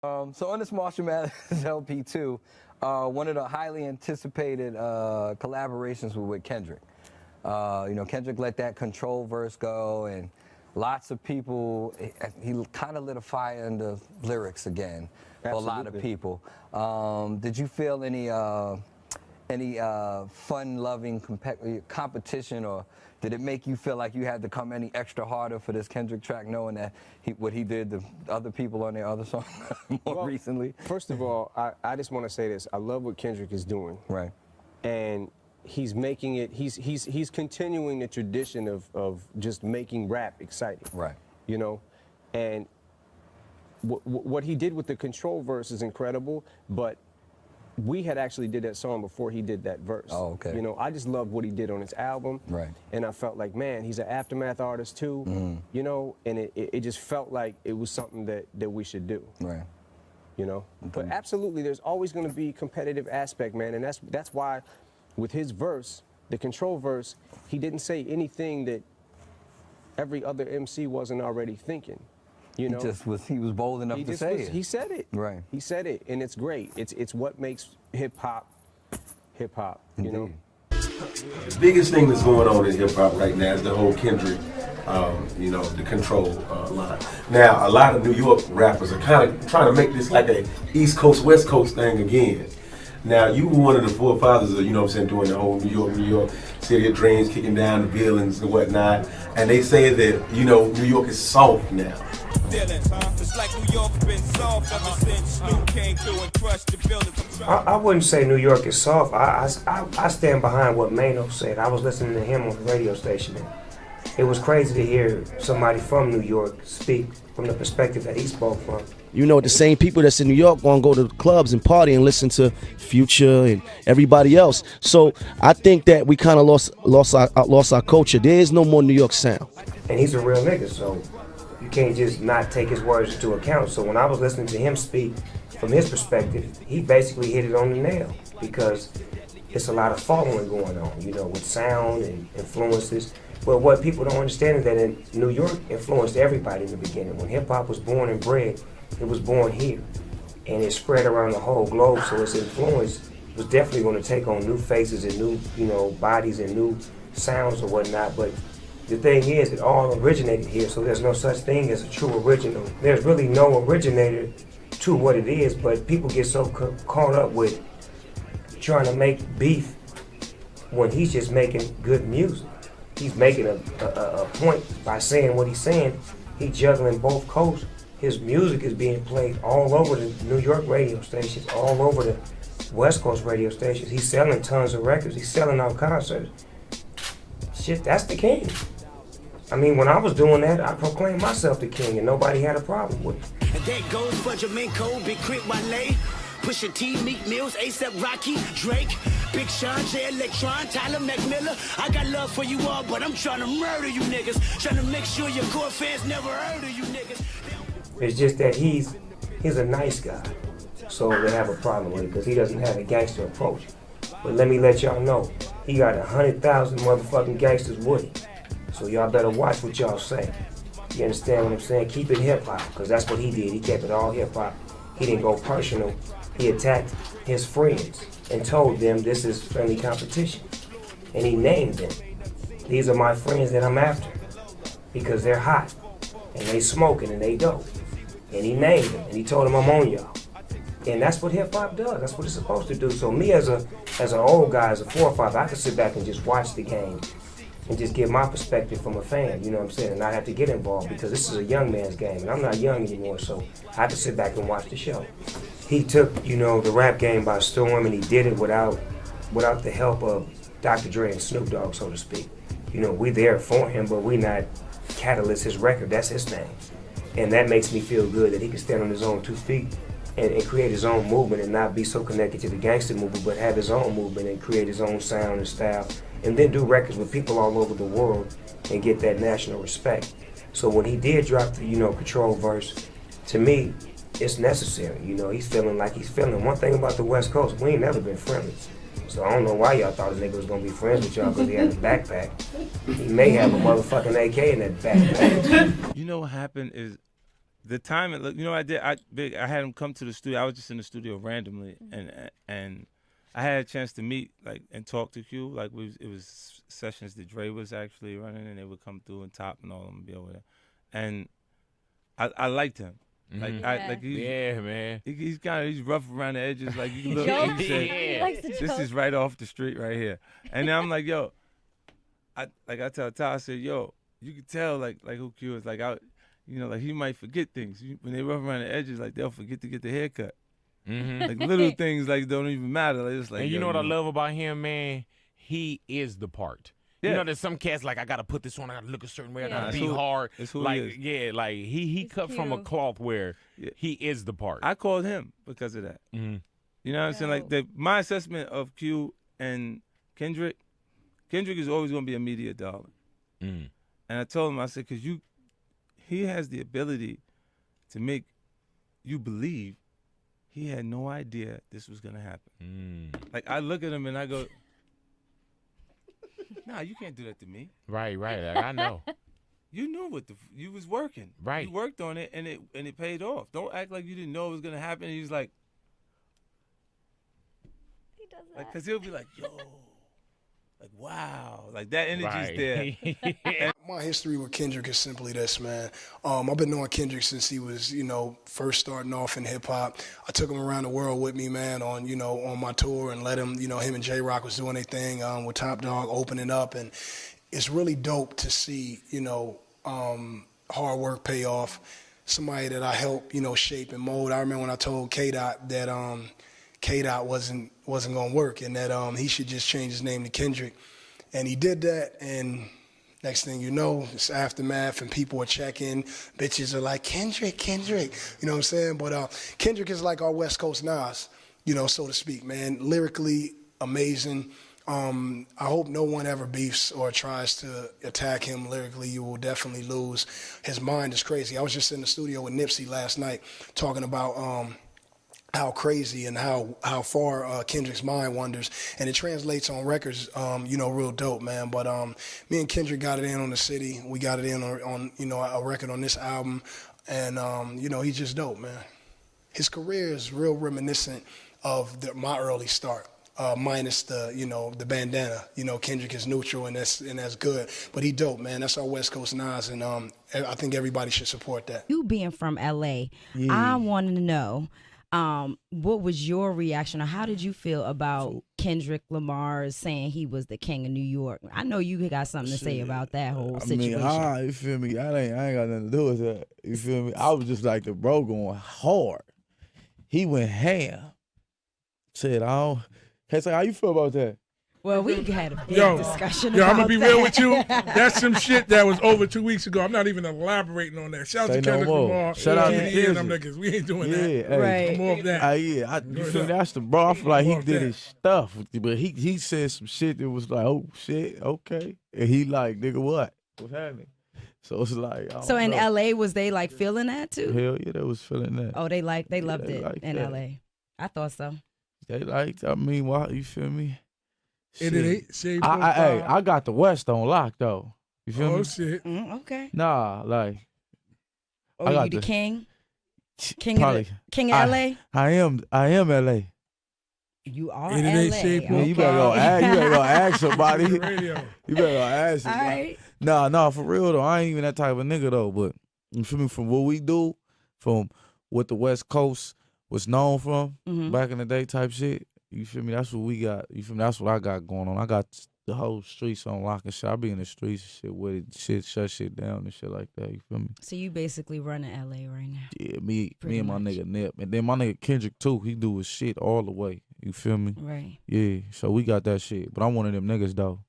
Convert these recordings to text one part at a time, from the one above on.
So on this Marshall Mathers LP2, one of the highly anticipated collaborations was with Kendrick. Kendrick let that control verse go, and lots of people, he kind of lit a fire in the lyrics again for a lot of people. Did you feel any fun-loving competition, or did it make you feel like you had to come any extra harder for this Kendrick track, knowing that what he did to other people on their other song more recently? First of all, I just want to say this. I love what Kendrick is doing. Right. And he's making it, he's continuing the tradition of just making rap exciting. Right. You know? And what he did with the control verse is incredible, but we had actually did that song before he did that verse. Oh, okay. You know, I just loved what he did on his album. Right. And I felt like, man, he's an Aftermath artist too, you know, and it just felt like it was something that we should do. Right. You know? But absolutely, there's always going to be competitive aspect, man, and that's why with his verse, the control verse, he didn't say anything that every other MC wasn't already thinking. You know? He was bold enough to say it. He said it. Right. He said it, and it's great. It's what makes hip hop, you know? The biggest thing that's going on in hip hop right now is the whole Kendrick, the control line. Now, a lot of New York rappers are kind of trying to make this like a East Coast, West Coast thing again. Now, you were one of the forefathers of, doing the whole New York, City of Dreams, kicking down the buildings and whatnot. And they say that, New York is soft now. It's like New York's been soft ever since Snoop came through and crushed the building. I wouldn't say New York is soft. I stand behind what Mano said. I was listening to him on the radio station. And it was crazy to hear somebody from New York speak from the perspective that he spoke from. You know, the same people that's in New York gonna go to the clubs and party and listen to Future and everybody else. So I think that we kind of lost our culture. There is no more New York sound. And he's a real nigga, so you can't just not take his words into account. So when I was listening to him speak from his perspective, he basically hit it on the nail, because it's a lot of following going on, with sound and influences. But what people don't understand is that in New York influenced everybody in the beginning. When hip hop was born and bred, it was born here, and it spread around the whole globe. So its influence was definitely going to take on new faces and new, bodies and new sounds or whatnot. But the thing is, it all originated here, so there's no such thing as a true original. There's really no originator to what it is, but people get so caught up with trying to make beef when he's just making good music. He's making a point by saying what he's saying. He's juggling both coasts. His music is being played all over the New York radio stations, all over the West Coast radio stations. He's selling tons of records. He's selling out concerts. Shit, that's the king. I mean, when I was doing that, I proclaimed myself the king, and nobody had a problem with it. And that goes for Jamaica, Big Crit, Wale, Pusha T, Meek Mills, A$AP Rocky, Drake, Big Sean, J Electron, Tyler McMillan. I got love for you all, but I'm trying to murder you niggas. Trying to make sure your core fans never heard of you niggas. It's just that he's a nice guy, so they have a problem with it because he doesn't have a gangster approach. But let me let y'all know, he got 100,000 motherfucking gangsters with him. So y'all better watch what y'all say. You understand what I'm saying? Keep it hip hop, because that's what he did. He kept it all hip hop. He didn't go personal. He attacked his friends and told them this is friendly competition. And he named them. These are my friends that I'm after, because they're hot and they smoking and they dope. And he named them and he told them I'm on y'all. And that's what hip hop does. That's what it's supposed to do. So me as an old guy, as a forefather, I can sit back and just watch the game and just give my perspective from a fan, you know what I'm saying, and not have to get involved, because this is a young man's game, and I'm not young anymore, so I have to sit back and watch the show. He took, the rap game by storm, and he did it without the help of Dr. Dre and Snoop Dogg, so to speak. We there for him, but we not catalyst his record. That's his name. And that makes me feel good that he can stand on his own 2 feet and create his own movement and not be so connected to the gangster movement, but have his own movement and create his own sound and style, and then do records with people all over the world and get that national respect. So when he did drop the, control verse, to me, it's necessary. He's feeling like he's feeling. One thing about the West Coast, we ain't never been friendly. So I don't know why y'all thought a nigga was gonna be friends with y'all because he had a backpack. He may have a motherfucking AK in that backpack. You know what happened is the time it looked, you know, I had him come to the studio. I was just in the studio randomly, and I had a chance to meet and talk to Q. It was sessions that Dre was actually running, and they would come through and Top and all of them be over there, and I liked him. Man. He's rough around the edges. Like you look, Joke. he said, He likes to this joke. is right off the street right here. And then I'm like, yo, I tell Ty, I said, yo, you can tell like who Q is. He might forget things when they rough around the edges. Like they'll forget to get the haircut. Mm-hmm. Like little things don't even matter. It's like, and you know what I love about him, man? He is the part. Yeah. You know, there's some cats I gotta put this on, I gotta look a certain way, I gotta Yeah. be hard. That's who he is. He cut from a cute. cloth where he is the part. I called him because of that. Mm-hmm. You know what I'm saying? Like my assessment of Q and Kendrick is always gonna be a media darling. Mm. And I told him, I said, because he has the ability to make you believe he had no idea this was gonna happen. Like I look at him and I go, nah, you can't do that to me. Right. I know. You knew you was working. Right. You worked on it and it paid off. Don't act like you didn't know it was gonna happen. And he's like, He does that. because he'll be like, yo, like wow, like that energy's Right. there. My history with Kendrick is simply this, man. I've been knowing Kendrick since he was, first starting off in hip hop. I took him around the world with me, man, on my tour and let him, him and J-Rock was doing their thing with Top Dog opening up. And it's really dope to see, hard work pay off. Somebody that I helped, shape and mold. I remember when I told K-Dot that K-Dot wasn't going to work and that he should just change his name to Kendrick. And he did that, and next thing you know, it's aftermath, and people are checking. Bitches are like, Kendrick. You know what I'm saying? But Kendrick is like our West Coast Nas, so to speak, man. Lyrically amazing. I hope no one ever beefs or tries to attack him lyrically. You will definitely lose. His mind is crazy. I was just in the studio with Nipsey last night talking about how crazy and how far Kendrick's mind wanders, and it translates on records, real dope, man. But me and Kendrick got it in on the city. We got it in on a record on this album, and he's just dope, man. His career is real reminiscent of my early start, minus the bandana. Kendrick is neutral and that's good, but he dope, man. That's our West Coast Nas, and I think everybody should support that. You being from LA, I wanted to know. What was your reaction, or how did you feel about Kendrick Lamar saying he was the king of New York? I know you got something to say about that whole situation. You feel me? I ain't got nothing to do with that. You feel me? I was just like the bro going hard. He went ham. Said, Hey, so how you feel about that? Well, we had a big discussion about I'm going to be that. real with you. That's some shit that was over 2 weeks ago. I'm not even elaborating on that. Shout out to Kendrick Lamar. Shout out to them niggas. We ain't doing that. Hey, right. More of that. You feel me? That's the bro. I feel like he did his stuff. But he said some shit that was like, oh, shit, okay. And he like, nigga, what? What's happening? So it's like, So in LA, was they like feeling that too? Hell yeah, they was feeling that. Oh, they loved it liked in that. LA. I thought so. They liked, why, you feel me? Shit. I got the West on lock though. You feel me? Oh shit. Okay. Nah, like. Oh, I got you the king? Probably. King of LA? I am LA. You are It LA. ain't shape, Okay. Man, you better go ask somebody. Radio. You better go ask All somebody. right. Nah, for real though. I ain't even that type of nigga though. But you feel me? From what we do, from what the West Coast was known from back in the day type shit. You feel me? That's what we got. You feel me? That's what I got going on. I got the whole streets on lock and shit. I be in the streets and shit with it, shut shit down and shit like that. You feel me? So you basically running LA right now. Yeah, me Pretty and my much. nigga Nip. And then my nigga Kendrick too. He do his shit all the way. You feel me? Right. Yeah. So we got that shit. But I'm one of them niggas though.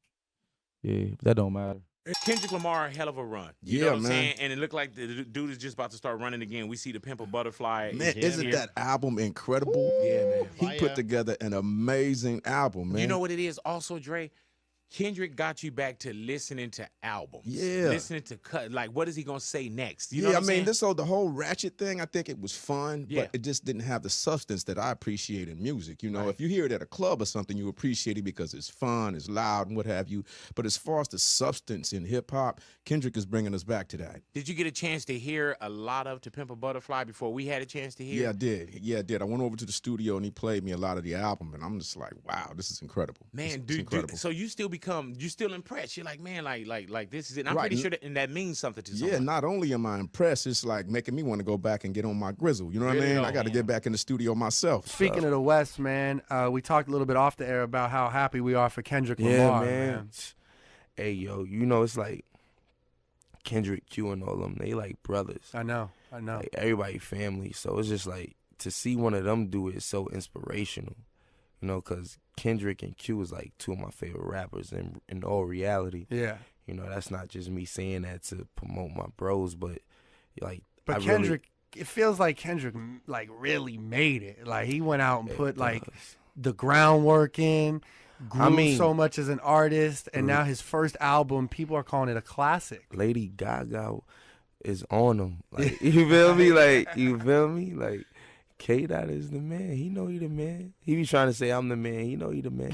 Yeah, but that don't matter. Kendrick Lamar, hell of a run. You know what I'm saying? And it looked like the dude is just about to start running again. We see the Pimp a Butterfly. Man, isn't that album incredible? Yeah, man. He put together an amazing album, man. You know what it is also, Dre? Kendrick got you back to listening to albums. Yeah. Listening to cut. Like, what is he going to say next? You know Yeah, what I I'm mean, saying? the whole ratchet thing, I think it was fun, Yeah. but it just didn't have the substance that I appreciate in music. You know, Right. if you hear it at a club or something, you appreciate it because it's fun, it's loud, and what have you. But as far as the substance in hip hop, Kendrick is bringing us back to that. Did you get a chance to hear a lot of To Pimp a Butterfly before we had a chance to hear? Yeah, I did. Yeah, I did. I went over to the studio and he played me a lot of the album, and I'm just like, wow, this is incredible. Man, It's incredible. so you still impressed. You're like, man, like this is it. And I'm Right. pretty sure that means something to Yeah, someone. not only am I impressed, it's like making me want to go back and get on my grizzle. You know what Really? I mean? Oh, I got to man. get back in the studio myself. Speaking of the West, man, we talked a little bit off the air about how happy we are for Kendrick Lamar, man. Hey, yo, you know, it's like Kendrick, Q, and all them, they like brothers. I know. Like, everybody family. So it's just like, to see one of them do it is so inspirational. You know, because Kendrick and Q is like two of my favorite rappers in all reality. Yeah. You know, that's not just me saying that to promote my bros, but like, But I Kendrick, it feels like Kendrick like really made it. Like he went out and put like the groundwork in, grew so much as an artist, and now his first album, people are calling it a classic. Lady Gaga is on him. Like, you feel me? Like, you feel me? Like, K-Dot is the man. He know he the man. He be trying to say I'm the man. He know he the man.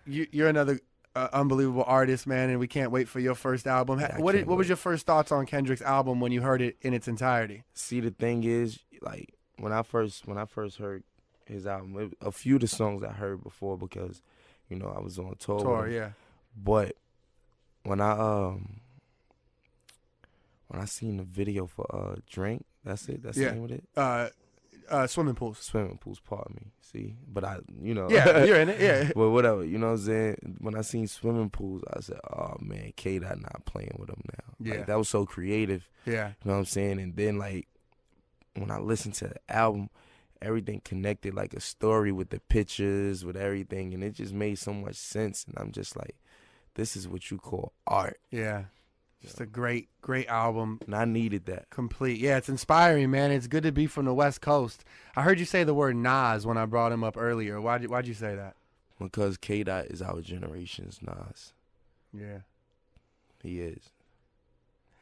You're another unbelievable artist, man, and we can't wait for your first album. What was your first thoughts on Kendrick's album when you heard it in its entirety? See, the thing is, like, when I first heard his album, a few of the songs I heard before because, you know, I was on tour. with him. Yeah. But when I seen the video for Drink, that's it. That's the name of it. Swimming pools. Swimming pools, pardon me. See? But I, you know. Yeah, you're in it, yeah. But whatever, you know what I'm saying? When I seen Swimming Pools, I said, oh, man, K-Dot not playing with him now. Yeah. Like, that was so creative. Yeah. You know what I'm saying? And then, like, when I listened to the album, everything connected like a story with the pictures, with everything, and it just made so much sense. And I'm just like, this is what you call art. Yeah. Just a great album. And I needed that. Complete. Yeah, it's inspiring, man. It's good to be from the West Coast. I heard you say the word Nas when I brought him up earlier. Why'd you say that? Because K-Dot is our generation's Nas. Yeah. He is.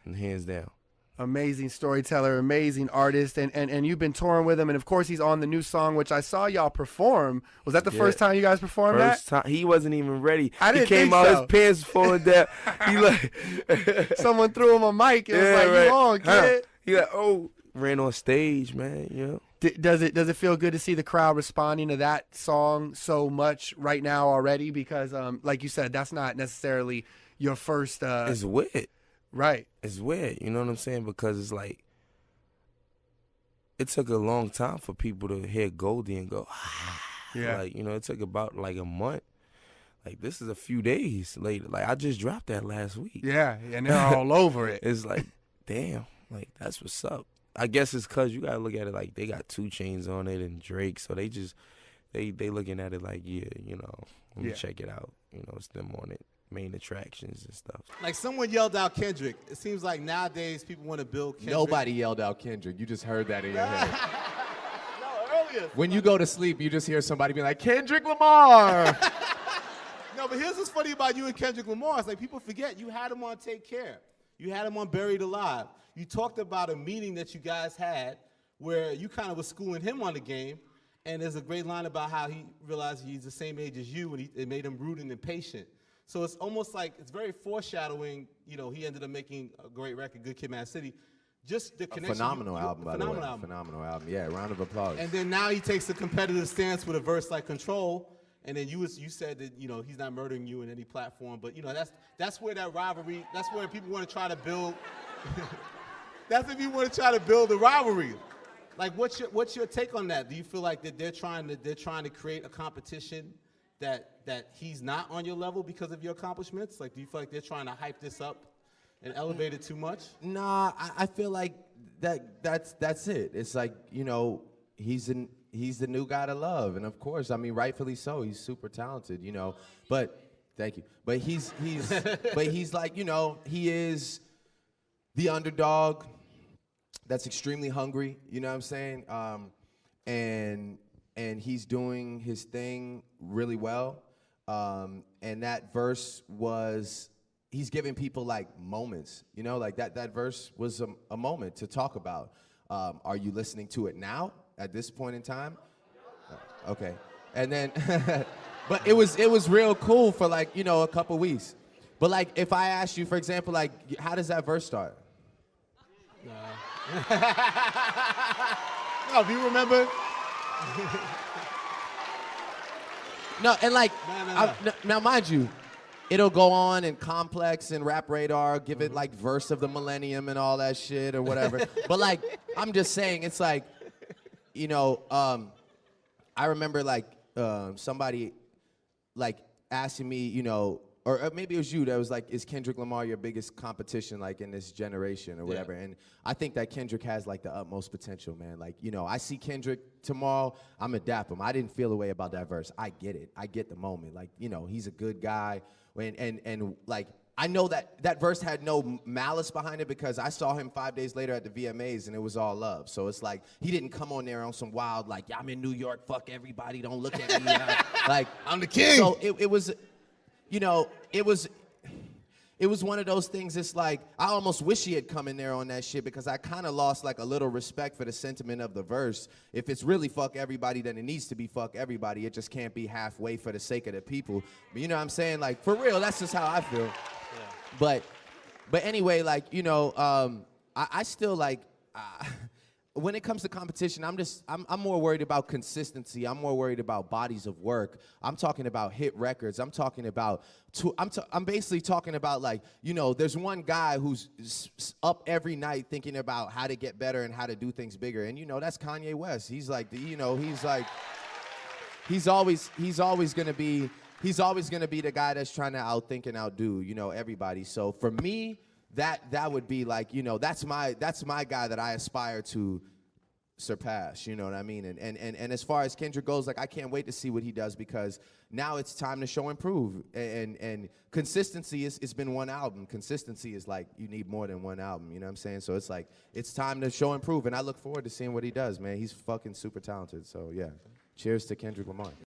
And hands down. Amazing storyteller, amazing artist, and you've been touring with him, and of course he's on the new song, which I saw y'all perform. Was that the first time you guys performed First time. He wasn't even ready. I didn't He came think out, so. his pants falling down. He like someone threw him a mic. It was like, right. you on, kid? He like, oh, ran on stage, man. You know. Does it feel good to see the crowd responding to that song so much right now already? Because like you said, that's not necessarily your first. It's weird. Right. It's weird, you know what I'm saying? Because it's like, it took a long time for people to hear Goldie and go, ah. Yeah. Like, you know, it took about like a month. Like, this is a few days later. Like, I just dropped that last week. Yeah, and they're all over it. It's like, damn, like, that's what's up. I guess it's because you got to look at it like they got 2 Chainz on it and Drake, so they just, they looking at it like, yeah, you know, let me check it out. You know, it's them on it. Main attractions and stuff. Like someone yelled out Kendrick. It seems like nowadays people want to build Kendrick. Nobody yelled out Kendrick. You just heard that in your head. No, earlier. When you go to sleep, you just hear somebody be like, Kendrick Lamar. No, but here's what's funny about you and Kendrick Lamar. It's like people forget you had him on Take Care. You had him on Buried Alive. You talked about a meeting that you guys had where you kind of was schooling him on the game. And there's a great line about how he realized he's the same age as you and it made him rude and impatient. So it's almost like it's very foreshadowing. You know, he ended up making a great record, Good Kid, Mad City. Just the connection. Phenomenal album, by the way. Phenomenal album. Yeah, round of applause. And then now he takes a competitive stance with a verse like Control. And then you said that, you know, he's not murdering you in any platform. But, you know, that's where that rivalry, that's where people want to try to build. That's if you want to try to build a rivalry. Like, what's your take on that? Do you feel like that they're trying to create a competition that he's not on your level because of your accomplishments? Like, do you feel like they're trying to hype this up and elevate it too much? Nah, I feel like that's it. It's like, you know, he's the new guy to love, and of course, I mean, rightfully so. He's super talented, you know. But thank you. But he's but he's like, you know, he is the underdog that's extremely hungry. You know what I'm saying? And he's doing his thing really well. and that verse was, he's giving people like moments, you know, like that verse was a moment to talk about. Are you listening to it now at this point in time? Okay, and then, but it was real cool for like, you know, a couple weeks. But like, if I ask you, for example, like, how does that verse start? No, if you remember. No, and like, No. now mind you, it'll go on and Complex and Rap Radar give it like verse of the millennium and all that shit or whatever. But like, I'm just saying, it's like, you know, I remember like somebody like asking me, you know, or maybe it was you that was like, is Kendrick Lamar your biggest competition like in this generation or whatever? Yeah. And I think that Kendrick has like the utmost potential, man. Like, you know, I see Kendrick tomorrow, I'm gonna dap him. I didn't feel a way about that verse. I get it. I get the moment. Like, you know, he's a good guy. And like, I know that verse had no malice behind it because I saw him 5 days later at the VMAs and it was all love. So it's like, he didn't come on there on some wild, like, yeah, I'm in New York, fuck everybody, don't look at me. Like, I'm the king. So it was, you know, it was one of those things. It's like, I almost wish he had come in there on that shit because I kind of lost like a little respect for the sentiment of the verse. If it's really fuck everybody, then it needs to be fuck everybody. It just can't be halfway for the sake of the people. But you know what I'm saying? Like, for real, that's just how I feel. Yeah. But anyway, like, you know, I still like, when it comes to competition, I'm more worried about consistency. I'm more worried about bodies of work. I'm talking about hit records. I'm talking about, I'm basically talking about like, you know, there's one guy who's up every night thinking about how to get better and how to do things bigger. And you know, that's Kanye West. He's like, you know, he's always gonna be the guy that's trying to outthink and outdo, you know, everybody. So for me, that would be like, you know, that's my guy that I aspire to surpass, you know what I mean? And as far as Kendrick goes, like, I can't wait to see what he does because now it's time to show and prove. And consistency it's been one album. Consistency is like, you need more than one album, you know what I'm saying? So it's like, it's time to show and prove, and I look forward to seeing what he does, man. He's fucking super talented, so yeah. Cheers to Kendrick Lamar.